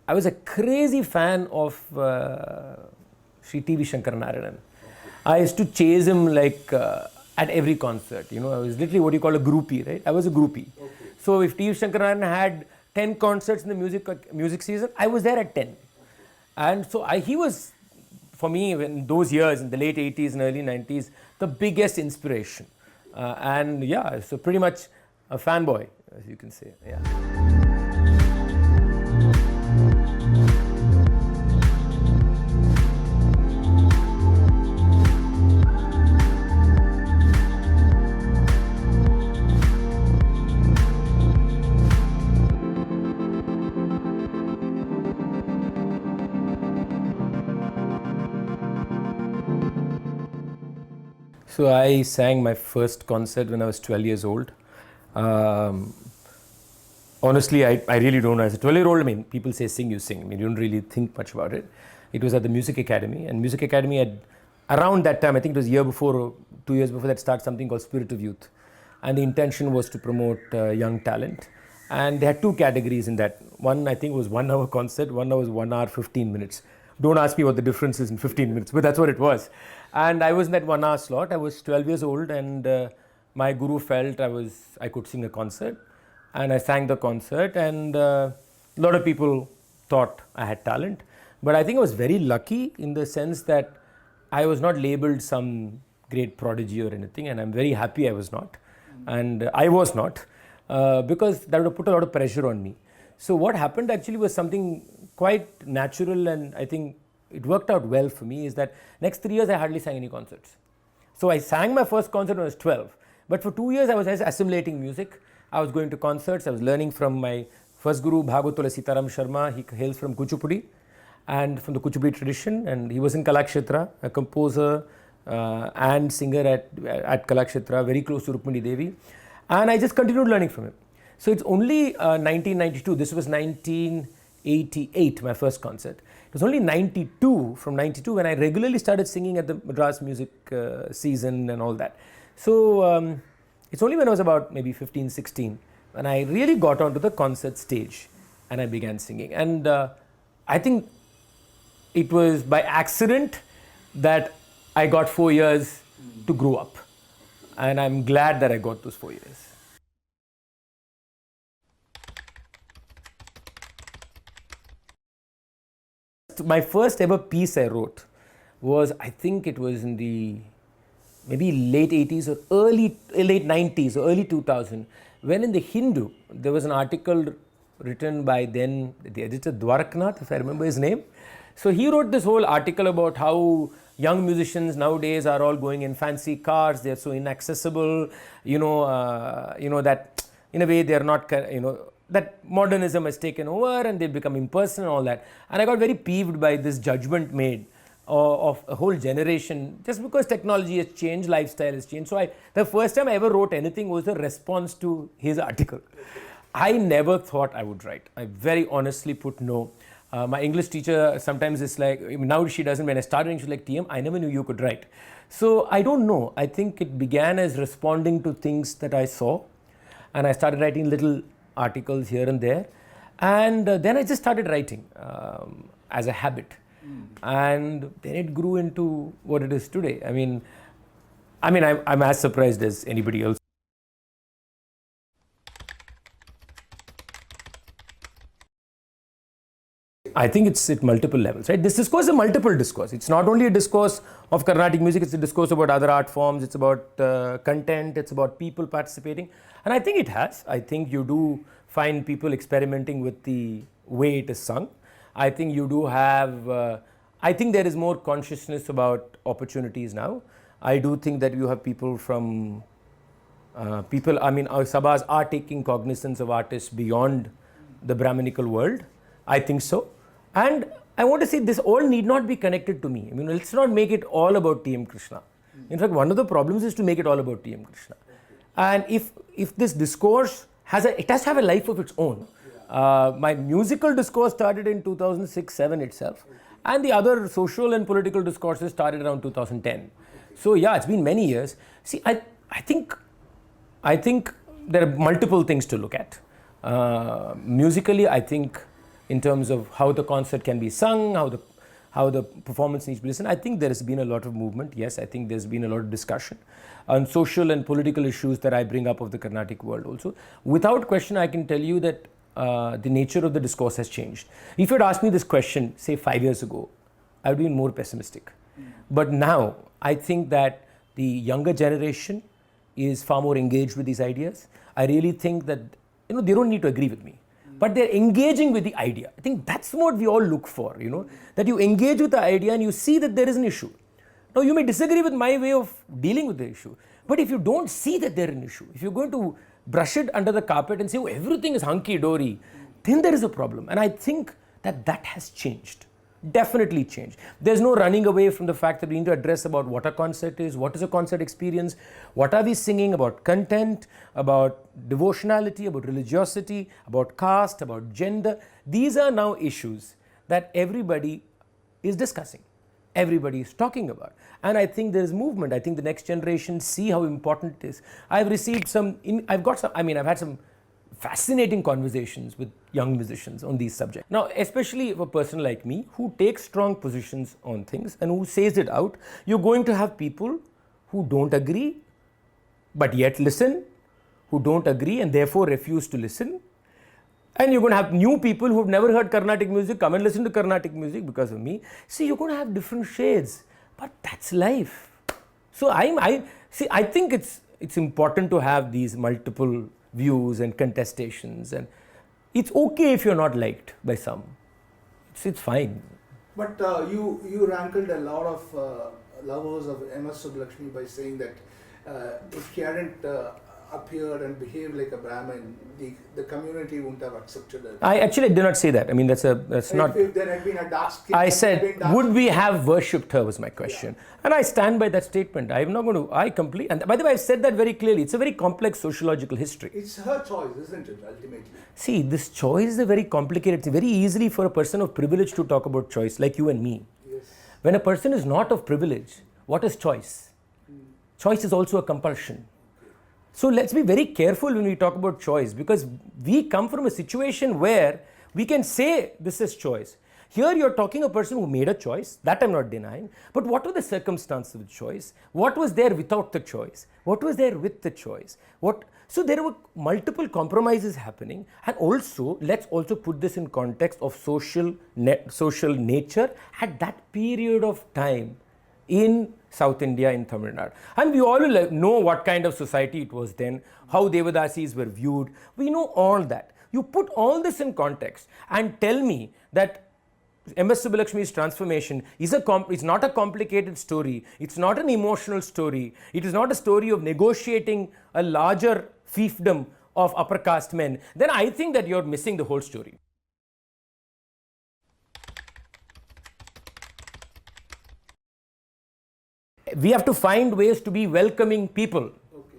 I was a crazy fan of Sri T.V. Shankar Narayanan. I used to chase him like at every concert. I was literally what you call a groupie, right? I was a groupie. Okay. So if T.V. Shankar Narayanan had 10 concerts in the music season, I was there at 10. And so he was, for me, in those years, in the late 80s and early 90s, the biggest inspiration. And yeah, so pretty much a fanboy, as you can say. Yeah. So I sang my first concert when I was 12 years old. Honestly, I really don't know. As a 12-year-old, I mean, people say sing, you sing. I mean, you don't really think much about it. It was at the Music Academy. And Music Academy had, around that time, I think it was a year before or 2 years before that, started something called Spirit of Youth. And the intention was to promote young talent. And they had two categories in that. One, I think, was 1 hour concert. One was 1 hour, 15 minutes. Don't ask me what the difference is in 15 minutes, but that's what it was. And I was in that 1 hour slot. I was 12 years old, and my guru felt I could sing a concert. And I sang the concert, and a lot of people thought I had talent. But I think I was very lucky in the sense that I was not labeled some great prodigy or anything, and I'm very happy I was not. And I was not, because that would have put a lot of pressure on me. So what happened actually was something quite natural, and I think it worked out well for me, is that next 3 years I hardly sang any concerts. So I sang my first concert when I was 12, but for 2 years I was assimilating music. I was going to concerts, I was learning from my first guru, Bhagavatola Sitaram Sharma. He hails from Kuchipudi and from the Kuchipudi tradition, and he was in Kalakshetra, a composer and singer at Kalakshetra, very close to Rukmini Devi, and I just continued learning from him. So it's only 1992, this was 1988, my first concert. It was only 92, from 92, when I regularly started singing at the Madras Music Season and all that. So it's only when I was about maybe 15, 16, when I really got onto the concert stage and I began singing. And I think it was by accident that I got 4 years to grow up. And I'm glad that I got those 4 years. My first ever piece I wrote was, I think it was in the maybe late 80s or late 90s or early 2000, when in the Hindu there was an article written by then the editor Dwaraknath, if I remember his name. So he wrote this whole article about how young musicians nowadays are all going in fancy cars, they're so inaccessible, that in a way they're not, that modernism has taken over and they've become impersonal and all that. And I got very peeved by this judgment made of a whole generation, just because technology has changed, lifestyle has changed. So the first time I ever wrote anything was a response to his article. I never thought I would write. I very honestly put no. My English teacher sometimes is like, now she doesn't, when I started she's like, TM, I never knew you could write. So I don't know. I think it began as responding to things that I saw, and I started writing little articles here and there, and then I just started writing as a habit, and then it grew into what it is today. I'm as surprised as anybody else. I think it's at multiple levels, right? This discourse is a multiple discourse. It's not only a discourse of Carnatic music, it's a discourse about other art forms, it's about content, it's about people participating. And I think it has. I think you do find people experimenting with the way it is sung. I think you do have, I think there is more consciousness about opportunities now. I do think that you have people from, our Sabhas are taking cognizance of artists beyond the Brahminical world. I think so. And I want to say this all need not be connected to me. Let's not make it all about T.M. Krishna. In fact, one of the problems is to make it all about T.M. Krishna. And if this discourse it has to have a life of its own. My musical discourse started in 2006-07 itself. And the other social and political discourses started around 2010. So yeah, it's been many years. See, I think there are multiple things to look at. Musically, I think in terms of how the concert can be sung, how the performance needs to be listened. I think there has been a lot of movement. Yes, I think there's been a lot of discussion on social and political issues that I bring up of the Carnatic world also. Without question, I can tell you that the nature of the discourse has changed. If you had asked me this question, say 5 years ago, I would be more pessimistic. But now, I think that the younger generation is far more engaged with these ideas. I really think that, they don't need to agree with me, but they're engaging with the idea. I think that's what we all look for, that you engage with the idea and you see that there is an issue. Now, you may disagree with my way of dealing with the issue, but if you don't see that there's an issue, if you're going to brush it under the carpet and say, oh, everything is hunky-dory, then there is a problem. And I think that has changed. Definitely changed. There's no running away from the fact that we need to address about what a concert is, what is a concert experience, what are we singing about content, about devotionality, about religiosity, about caste, about gender. These are now issues that everybody is discussing. Everybody is talking about. And I think there is movement. I think the next generation see how important it is. I've had some fascinating conversations with young musicians on these subjects. Now, especially if a person like me who takes strong positions on things and who says it out, you're going to have people who don't agree but yet listen, who don't agree and therefore refuse to listen. And you're going to have new people who've never heard Carnatic music come and listen to Carnatic music because of me. See, you're going to have different shades, but that's life. So I think it's important to have these multiple views and contestations, and it's okay if you're not liked by some. It's fine. But you rankled a lot of lovers of M.S. Subbulakshmi by saying that if he hadn't appeared and behaved like a Brahmin, the community wouldn't have accepted it. I actually did not say that. I mean, that's not. If there had been a dark skin, I said, would we have worshipped her was my question. Yeah. And I stand by that statement. I'm not going to, and by the way, I've said that very clearly. It's a very complex sociological history. It's her choice, isn't it, ultimately? See, this choice is a very complicated, it's very easily for a person of privilege to talk about choice, like you and me. Yes. When a person is not of privilege, what is choice? Choice is also a compulsion. So let's be very careful when we talk about choice, because we come from a situation where we can say this is choice. Here you're talking a person who made a choice, that I'm not denying, but what were the circumstances of the choice? What was there without the choice? What was there with the choice? So there were multiple compromises happening, and also let's also put this in context of social nature at that period of time in South India, in Tamil Nadu. And we all know what kind of society it was then, how Devadasis were viewed. We know all that. You put all this in context and tell me that M.S. Subbulakshmi's transformation is it's not a complicated story. It's not an emotional story. It is not a story of negotiating a larger fiefdom of upper caste men. Then I think that you're missing the whole story. We have to find ways to be welcoming people. Okay.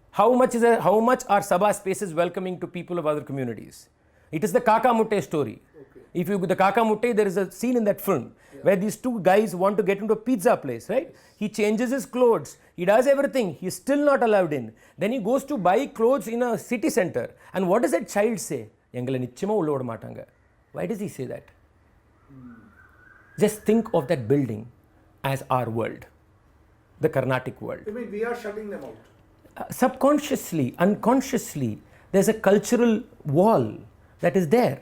How much are Sabha spaces welcoming to people of other communities? It is the Kaka Mutte story. Okay. If you the Kaka Mutte, there is a scene in that film where these two guys want to get into a pizza place, right? Yes. He changes his clothes. He does everything. He's still not allowed in. Then he goes to buy clothes in a city center. And what does that child say? Why does he say that? Just think of that building as our world. The Carnatic world. You mean we are shutting them out? Subconsciously, unconsciously, there's a cultural wall that is there.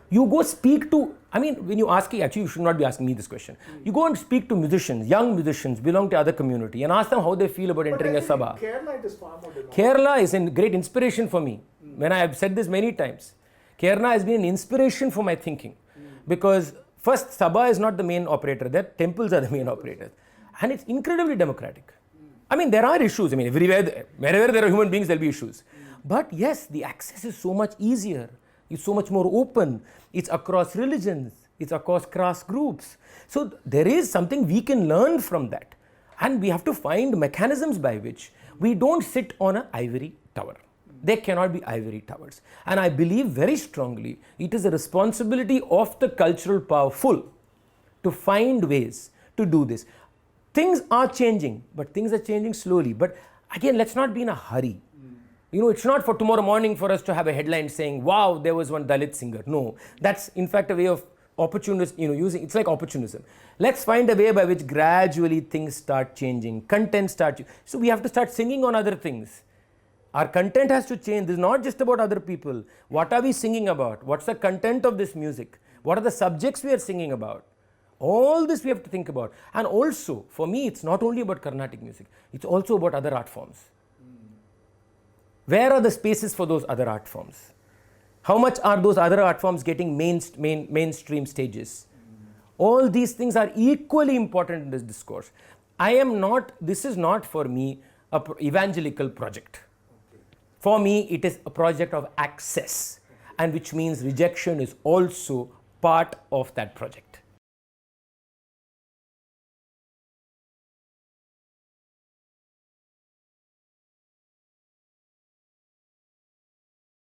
You go speak to, when you ask, actually you should not be asking me this question. You go and speak to musicians, young musicians belong to other community, and ask them how they feel about entering a Sabha. Kerala, it is far more democratic. Kerala is a great inspiration for me. When I have said this many times, Kerala has been an inspiration for my thinking. Because first, Sabha is not the main operator there, temples are the main operators. And it's incredibly democratic. There are issues. Everywhere, wherever there are human beings, there'll be issues. But yes, the access is so much easier. It's so much more open. It's across religions. It's across class groups. So there is something we can learn from that. And we have to find mechanisms by which we don't sit on an ivory tower. There cannot be ivory towers. And I believe very strongly it is a responsibility of the cultural powerful to find ways to do this. Things are changing, but things are changing slowly. But again, let's not be in a hurry. You know, it's not for tomorrow morning for us to have a headline saying, wow, there was one Dalit singer. No, that's in fact a way of opportunism, you know, it's like opportunism. Let's find a way by which gradually things start changing, content so we have to start singing on other things. Our content has to change. This is not just about other people. What are we singing about? What's the content of this music? What are the subjects we are singing about? All this we have to think about. And also, for me, it's not only about Carnatic music, it's also about other art forms. Where are the spaces for those other art forms? How much are those other art forms getting mainstream stages? All these things are equally important in this discourse. This is not for me an evangelical project. For me, it is a project of access, and which means rejection is also part of that project.